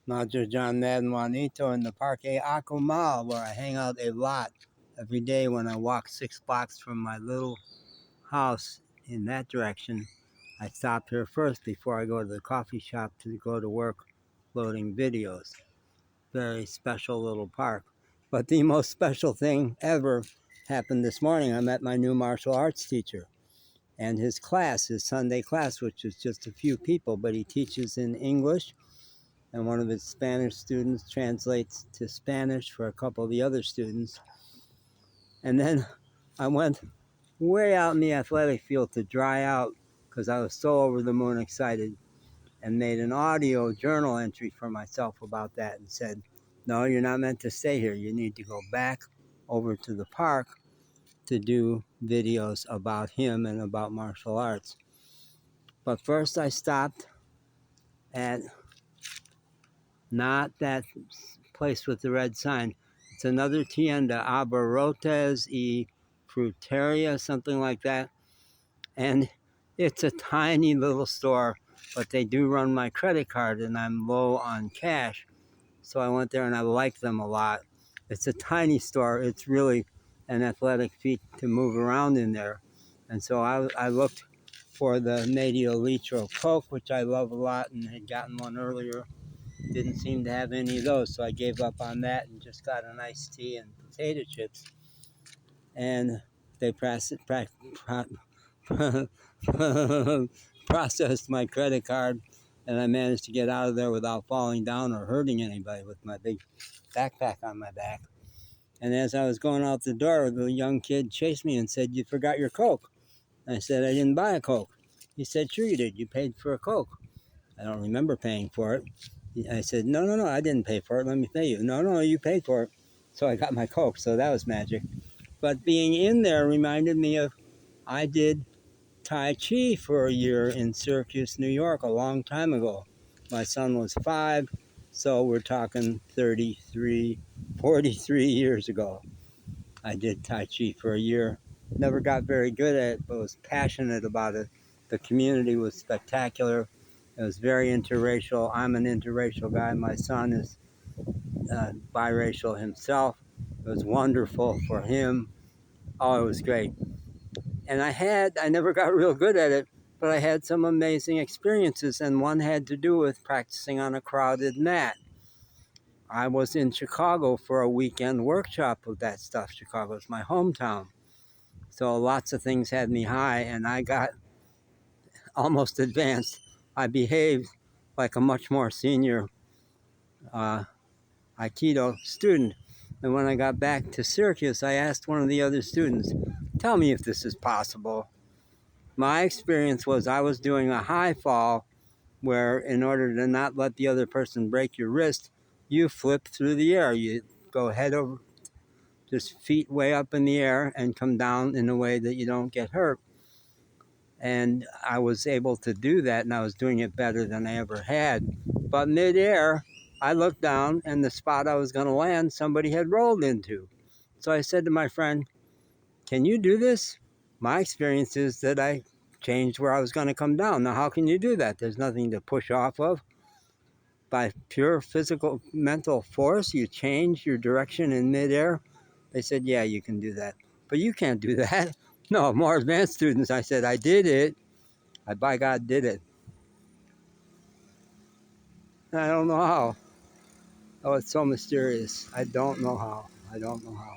Master John Madden Juanito in the Parque Acumal, where I hang out a lot every day when I walk 6 blocks from my little house in that direction. I stop here first before I go to the coffee shop to go to work loading videos. Very special little park. But the most special thing ever happened this morning. I met my new martial arts teacher and his class, his Sunday class, which is just a few people, but he teaches in English, and one of his Spanish students translates to Spanish for a couple of the other students. And then I went way out in the athletic field to dry out because I was so over the moon excited, and made an audio journal entry for myself about that and said, no, you're not meant to stay here. You need to go back over to the park to do videos about him and about martial arts. But first I stopped at not that place with the red sign. It's another tienda, Abarrotes y Fruteria, something like that. And it's a tiny little store, but they do run my credit card and I'm low on cash. So I went there and I like them a lot. It's a tiny store. It's really an athletic feat to move around in there. And so I looked for the Medio Litro Coke, which I love a lot and had gotten one earlier. Didn't seem to have any of those, so I gave up on that and just got an iced tea and potato chips. And they processed my credit card, and I managed to get out of there without falling down or hurting anybody with my big backpack on my back. And as I was going out the door, the young kid chased me and said, "You forgot your Coke." I said, "I didn't buy a Coke." He said, "Sure you did. You paid for a Coke." I don't remember paying for it. I said, no, I didn't pay for it. Let me pay you. No, you paid for it. So I got my Coke. So that was magic. But being in there reminded me of, I did Tai Chi for a year in Syracuse, New York, a long time ago. My son was 5, so we're talking 43 years ago. I did Tai Chi for a year. Never got very good at it, but was passionate about it. The community was spectacular. It was very interracial. I'm an interracial guy. My son is biracial himself. It was wonderful for him. Oh, it was great. And I never got real good at it, but I had some amazing experiences, and one had to do with practicing on a crowded mat. I was in Chicago for a weekend workshop of that stuff. Chicago is my hometown. So lots of things had me high, and I got almost advanced. I behaved like a much more senior aikido student. And when I got back to Syracuse, I asked one of the other students, tell me if this is possible. My experience was I was doing a high fall where, in order to not let the other person break your wrist, you flip through the air. You go head over, just feet way up in the air, and come down in a way that you don't get hurt. And I was able to do that, and I was doing it better than I ever had. But midair, I looked down, and the spot I was going to land, somebody had rolled into. So I said to my friend, can you do this? My experience is that I changed where I was going to come down. Now, how can you do that? There's nothing to push off of. By pure physical, mental force, you change your direction in midair. They said, yeah, you can do that. But you can't do that. No, more advanced students. I said, I did it. I, by God, did it. I don't know how. Oh, it's so mysterious. I don't know how. I don't know how.